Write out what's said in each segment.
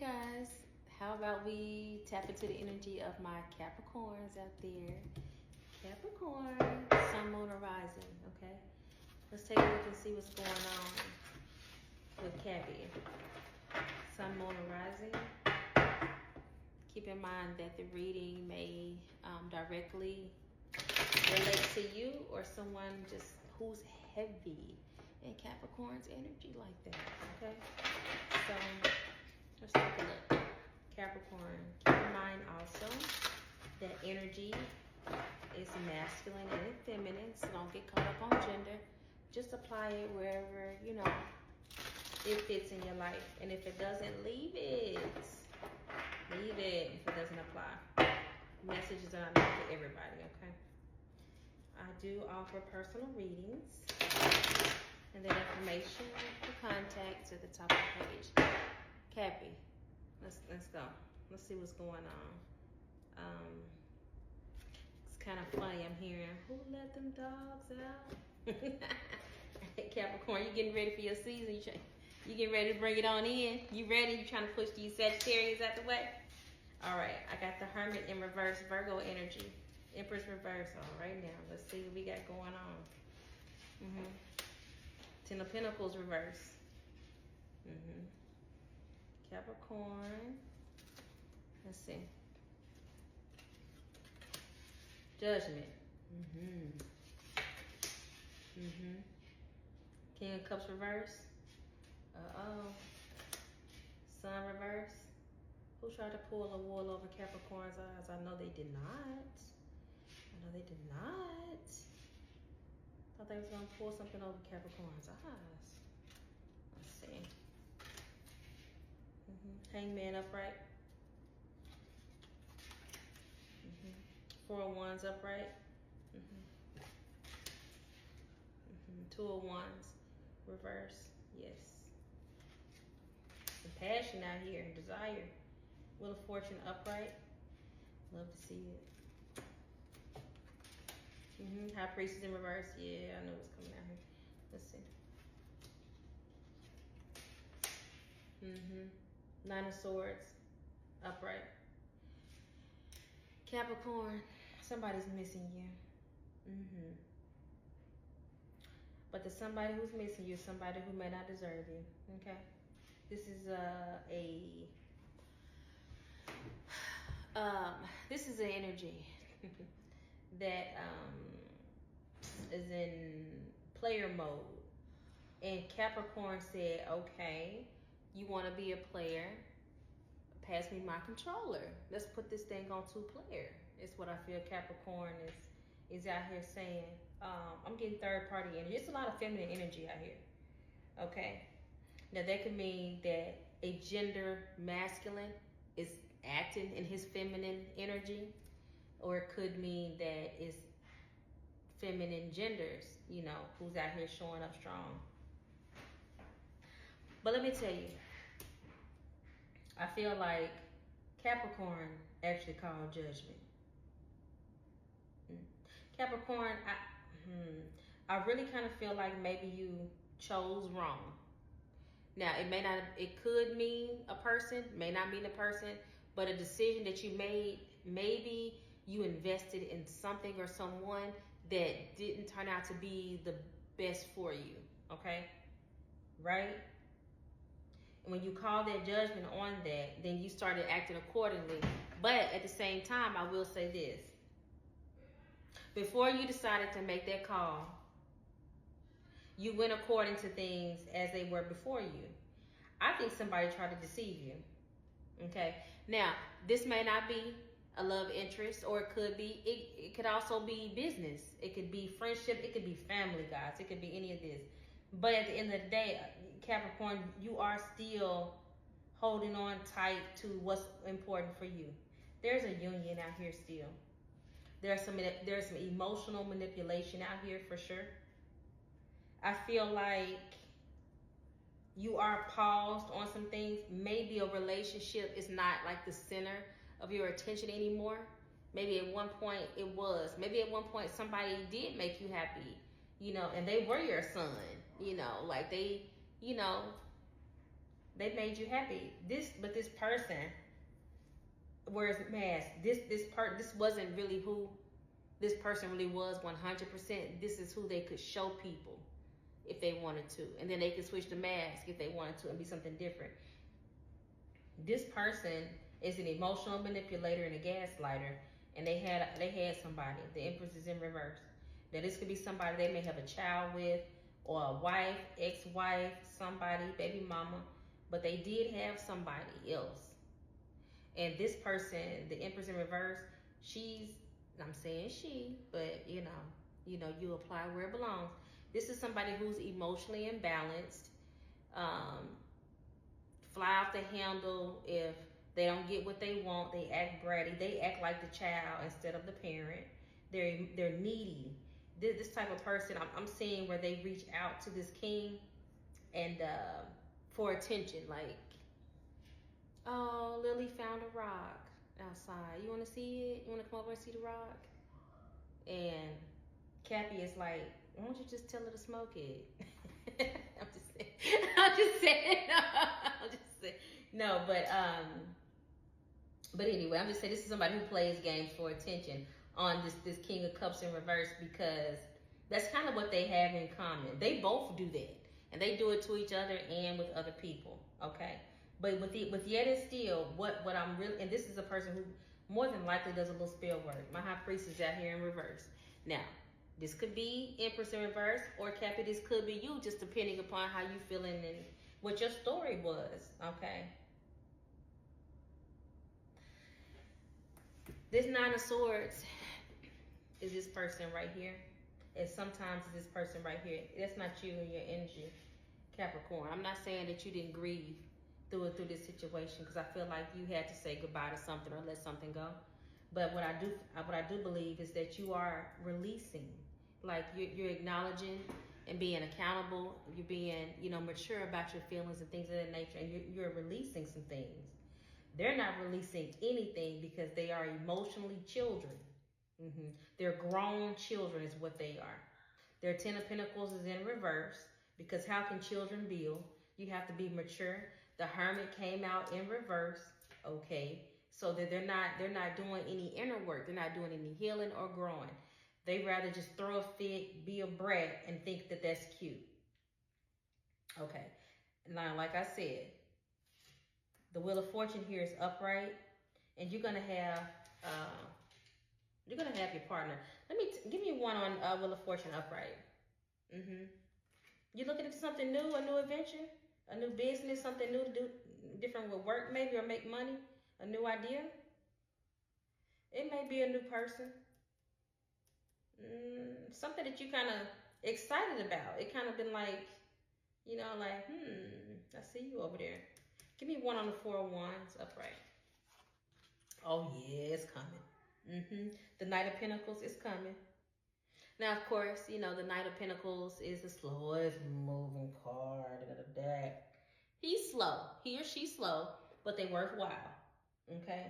guys, how about we tap into the energy of my Capricorns out there? Capricorn, Sun, Moon, or Rising, okay? Let's take a look and see what's going on with Cappy. Sun, Moon, or Rising. Keep in mind that the reading may directly relate to you or someone just who's heavy in Capricorn's energy like that, okay? So let's take a look. Capricorn, keep in mind also that energy is masculine and feminine, so don't get caught up on gender. Just apply it wherever, it fits in your life. And if it doesn't, leave it. Leave it if it doesn't apply. Messages are not for everybody, okay? I do offer personal readings. And the information for contact to the top of the page. Cappy, let's go. Let's see what's going on. It's kind of funny. I'm hearing, who let them dogs out? Capricorn, you getting ready for your season? You getting ready to bring it on in? You ready? You trying to push these Sagittarius out the way? All right, I got the Hermit in reverse, Virgo energy. Empress reverse. All right, now let's see what we got going on. Ten of Pentacles reverse. Capricorn. Let's see. Judgment. King of Cups reverse. Sun reverse. Who tried to pull a wool over Capricorn's eyes? I know they did not. Thought they was gonna pull something over Capricorn's eyes. Let's see. Hangman upright. Four of Wands upright. Two of Wands reverse. Yes. Some passion out here. Desire. Wheel of Fortune upright. Love to see it. High Priestess in reverse. Yeah, I know what's coming out here. Let's see. Nine of Swords upright. Capricorn, somebody's missing you. But the somebody who's missing you is somebody who may not deserve you. Okay? This is this is an energy that is in player mode. And Capricorn said, okay, you want to be a player? Pass me my controller. Let's put this thing on two player. It's what I feel Capricorn is out here saying. I'm getting third party energy. It's a lot of feminine energy out here. Okay. Now that could mean that a gender masculine is acting in his feminine energy, or it could mean that it's feminine genders, who's out here showing up strong. But let me tell you, I feel like Capricorn actually called judgment. Capricorn, I really kind of feel like maybe you chose wrong. Now, it could mean a person, may not mean a person, but a decision that you made, maybe you invested in something or someone that didn't turn out to be the best for you, okay? Right? And when you call that judgment on that, then you started acting accordingly. But at the same time, I will say this. Before you decided to make that call, you went according to things as they were before you. I think somebody tried to deceive you. Okay? Now, this may not be a love interest, or it could be, it could also be business. It could be friendship. It could be family, guys. It could be any of this. But at the end of the day, Capricorn, you are still holding on tight to what's important for you. There's a union out here still. There's some emotional manipulation out here for sure. I feel like you are paused on some things. Maybe a relationship is not like the center of your attention anymore. Maybe at one point it was. Maybe at one point somebody did make you happy, and they were your son, like they, They made you happy. But this person wears a mask. This wasn't really who this person really was 100%. This is who they could show people if they wanted to. And then they could switch the mask if they wanted to and be something different. This person is an emotional manipulator and a gaslighter, and they had somebody. The Empress is in reverse. Now this could be somebody they may have a child with, or a wife, ex-wife, somebody, baby mama, but they did have somebody else. And this person, the Empress in reverse, I'm saying she, but you apply where it belongs. This is somebody who's emotionally imbalanced, fly off the handle if they don't get what they want. They act bratty. They act like the child instead of the parent. They're needy. This type of person, I'm seeing where they reach out to this king and for attention, like, oh, Lily found a rock outside. You want to see it? You want to come over and see the rock? And Cappy is like, why don't you just tell her to smoke it? I'm just saying. No, but anyway, I'm just saying this is somebody who plays games for attention on this King of Cups in reverse, because that's kind of what they have in common. They both do that, and they do it to each other and with other people. Okay, but with yet and still, what I'm really, and this is a person who more than likely does a little spell work. My High Priest is out here in reverse. Now, this could be Empress in reverse, or Cappy, this could be you, just depending upon how you feeling and what your story was. Okay. This Nine of Swords is this person right here. And sometimes it's this person right here. That's not you and your energy, Capricorn. I'm not saying that you didn't grieve through this situation, because I feel like you had to say goodbye to something or let something go. But what I do believe is that you are releasing. Like you're acknowledging and being accountable. You're being, mature about your feelings and things of that nature. And you're releasing some things. They're not releasing anything because they are emotionally children. They're grown children is what they are. Their Ten of Pentacles is in reverse, because how can children build? You have to be mature. The Hermit came out in reverse. Okay, so that they're not doing any inner work. They're not doing any healing or growing. They rather just throw a fit, be a brat, and think that that's cute. Okay, now like I said, the Wheel of Fortune here is upright, and you're gonna have your partner. Give me one on Wheel of Fortune upright. You looking at something new, a new adventure, a new business, something new to do, different with work maybe, or make money, a new idea. It may be a new person. Something that you kind of excited about. It kind of been like, I see you over there. Give me one on the Four of Wands upright. Oh yeah, it's coming. The Knight of Pentacles is coming. Now, of course, the Knight of Pentacles is the slowest moving card of the deck. He's slow. He or she's slow, but they worthwhile. Okay?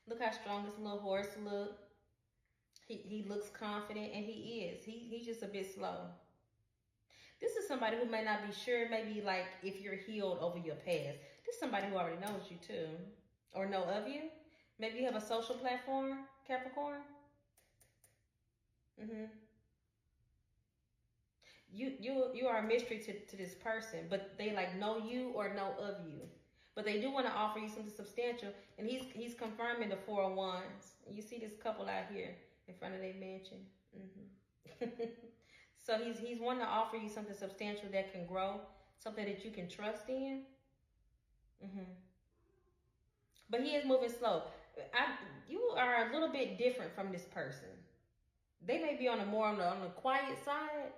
Look how strong this little horse looks. He looks confident, and he is. He's just a bit slow. This is somebody who may not be sure, maybe like if you're healed over your past. This is somebody who already knows you too, or know of you. Maybe you have a social platform, Capricorn. You are a mystery to this person, but they like know you or know of you. But they do want to offer you something substantial, and he's confirming the Four of Wands. You see this couple out here in front of their mansion. So he's wanting to offer you something substantial that can grow, something that you can trust in. But he is moving slow. You are a little bit different from this person. They may be on the quiet side.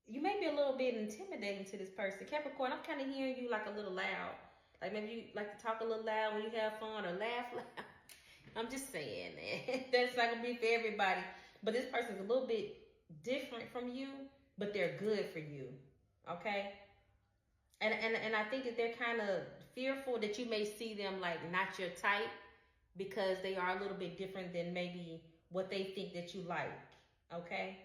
You may be a little bit intimidating to this person. Capricorn, I'm kind of hearing you like a little loud. Like maybe you like to talk a little loud when you have fun, or laugh loud. I'm just saying that. That's not going to be for everybody. But this person's a little bit different from you, but they're good for you. Okay? And I think that they're kind of fearful that you may see them like not your type, because they are a little bit different than maybe what they think that you like. Okay?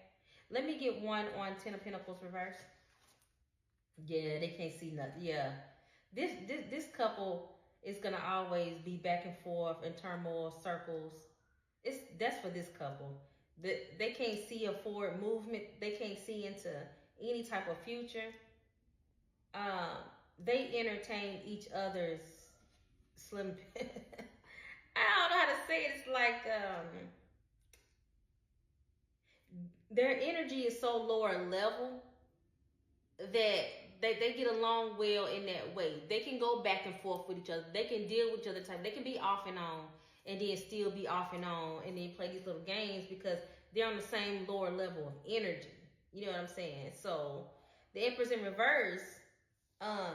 Let me get one on Ten of Pentacles reverse. Yeah, they can't see nothing. Yeah. This couple is gonna always be back and forth in turmoil circles. That's for this couple. They can't see a forward movement. They can't see into any type of future. Um, they entertain each other's slim. I don't know how to say it. It's like their energy is so lower level that they get along well in that way. They can go back and forth with each other. They can deal with each other type. They can be off and on and then still be off and on and then play these little games because they're on the same lower level of energy. You know what I'm saying? So the Empress in reverse um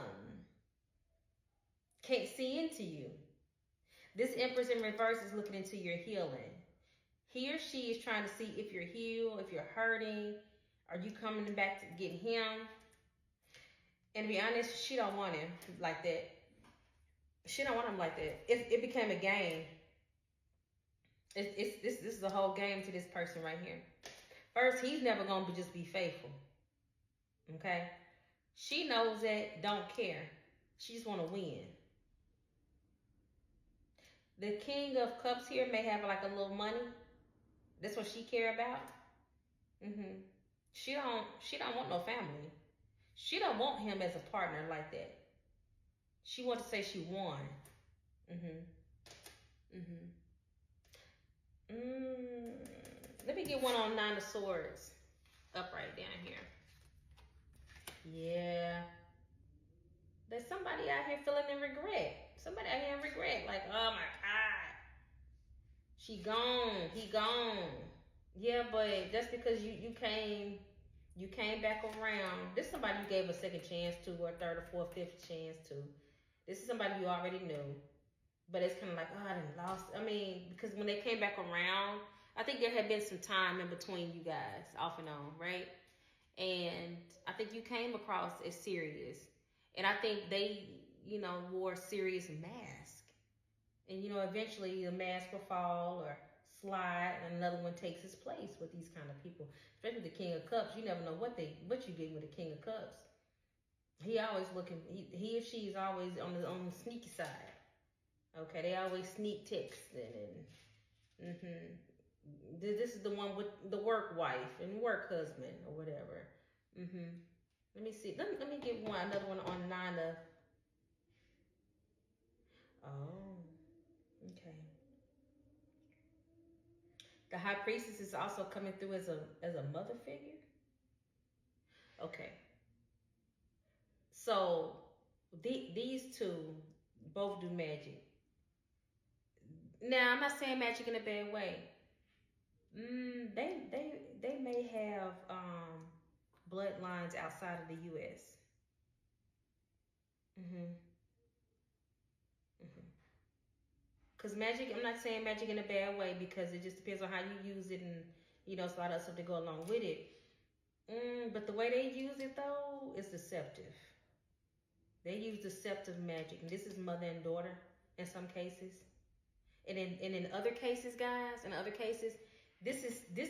can't see into you. This Empress in reverse is looking into your healing. He or she is trying to see if you're healed, if you're hurting, are you coming back to get him? And to be honest, she don't want him like that. She don't want him like that. It became a game. This is a whole game to this person right here. First, he's never gonna just be faithful. Okay? She knows that, don't care. She just wanna win. The King of Cups here may have like a little money. That's what she care about. She don't want no family. She don't want him as a partner like that. She wants to say she won. Let me get one on Nine of Swords. Upright down here. Yeah. There's somebody out here feeling in regret. Somebody out here in regret. Like, oh my God. She gone. He gone. Yeah, but that's because you came back around. This is somebody you gave a second chance to, or third or fourth, fifth chance to. This is somebody you already knew. But it's kind of like, oh, I done lost. I mean, because when they came back around, I think there had been some time in between you guys, off and on, right? And I think you came across as serious. And I think they, wore a serious mask. And, eventually the mask will fall or slide and another one takes its place with these kind of people. Especially the King of Cups. You never know what you get with the King of Cups. He always looking, he or she is always on the sneaky side. Okay, they always sneak texting and this is the one with the work wife and work husband or whatever. Let me see. Let me get another one on Nine of. Oh, okay. The High Priestess is also coming through as a mother figure. Okay. So these two both do magic. Now I'm not saying magic in a bad way. They may have bloodlines outside of the U.S. Because magic, I'm not saying magic in a bad way because it just depends on how you use it and it's a lot of stuff to go along with it. But the way they use it though is deceptive. They use deceptive magic, and this is mother and daughter in some cases. And in other cases, guys, this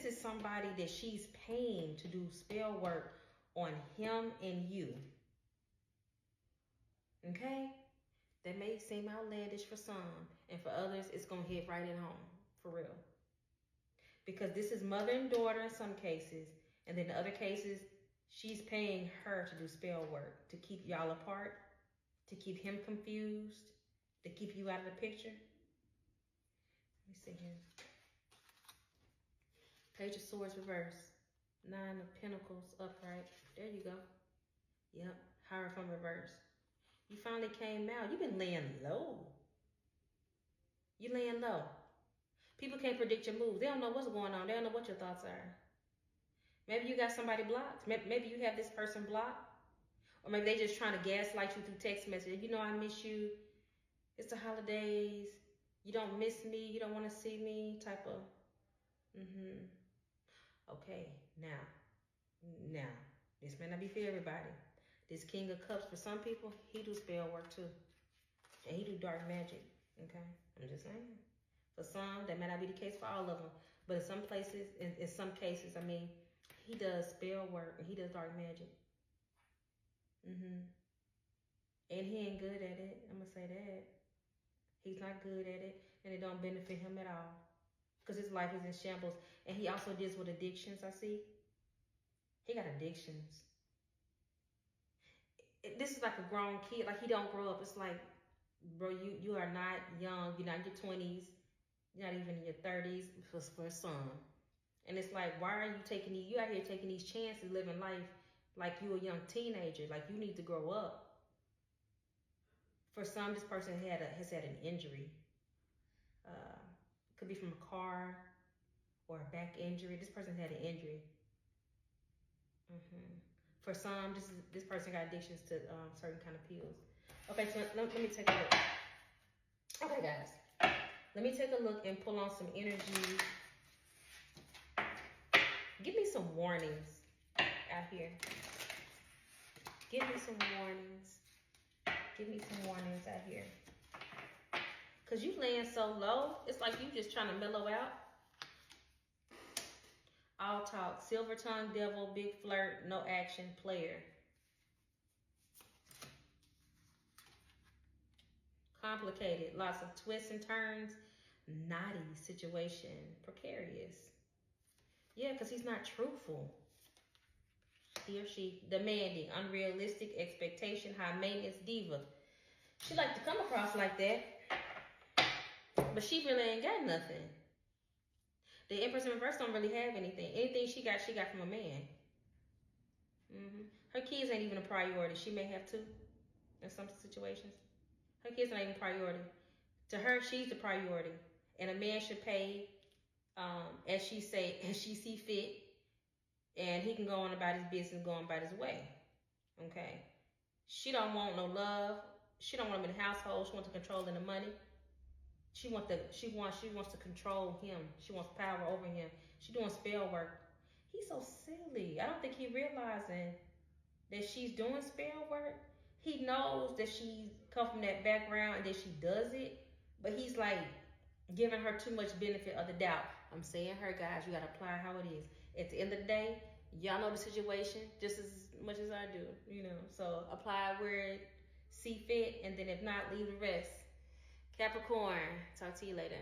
is somebody that she's paying to do spell work on him and you. Okay? That may seem outlandish for some, and for others, it's gonna hit right at home, for real. Because this is mother and daughter in some cases, and then in other cases, she's paying her to do spell work to keep y'all apart, to keep him confused, to keep you out of the picture. Let me see here. Page of Swords reverse. Nine of Pentacles upright. There you go. Yep. Hierophant reverse. You finally came out. You've been laying low. You laying low. People can't predict your moves. They don't know what's going on. They don't know what your thoughts are. Maybe you got somebody blocked. Maybe you have this person blocked. Or maybe they just trying to gaslight you through text message. I miss you. It's the holidays. You don't miss me. You don't want to see me. Type of. Okay. Now. This may not be for everybody. This King of Cups, for some people, he do spell work too. And he do dark magic. Okay? I'm just saying. For some, that may not be the case for all of them. But in some places, in some cases, he does spell work and he does dark magic. And he ain't good at it. I'm gonna say that. He's not good at it, and it don't benefit him at all. Because his life is in shambles. And he also deals with addictions, I see. He got addictions. This is like a grown kid. Like, he don't grow up. It's like, bro, you are not young. You're not in your 20s. You're not even in your 30s for some. And it's like, why are you you out here taking these chances, living life like you a young teenager? Like, you need to grow up. For some, this person has had an injury. Could be from a car or a back injury. This person had an injury. For some, this person got addictions to certain kind of pills. Okay, so let me take a look. Okay, guys, let me take a look and pull on some energy. Give me some warnings out here. Give me some warnings. Give me some warnings out here. Because you laying so low, it's like you just trying to mellow out. All talk, silver tongue, devil, big flirt, no action, player. Complicated, lots of twists and turns, knotty situation, precarious. Yeah, because he's not truthful. He or she, demanding, unrealistic expectation, high maintenance, diva. She like to come across like that, but she really ain't got nothing. The Empress in reverse don't really have anything. Anything she got from a man. Her kids ain't even a priority. She may have two in some situations. Her kids not even a priority. To her, she's the priority, and a man should pay as she see fit, and he can go on about his business, go on about his way. Okay. She don't want no love. She don't want him in the household. She wants to control the money. She wants to control him. She wants power over him. She doing spell work. He's so silly. I don't think he realizing that she's doing spell work. He knows that she come from that background and that she does it, but he's like giving her too much benefit of the doubt. I'm saying her, guys, you gotta apply how it is. At the end of the day, y'all know the situation just as much as I do, So apply where it see fit, and then if not, leave the rest. Capricorn, talk to you later.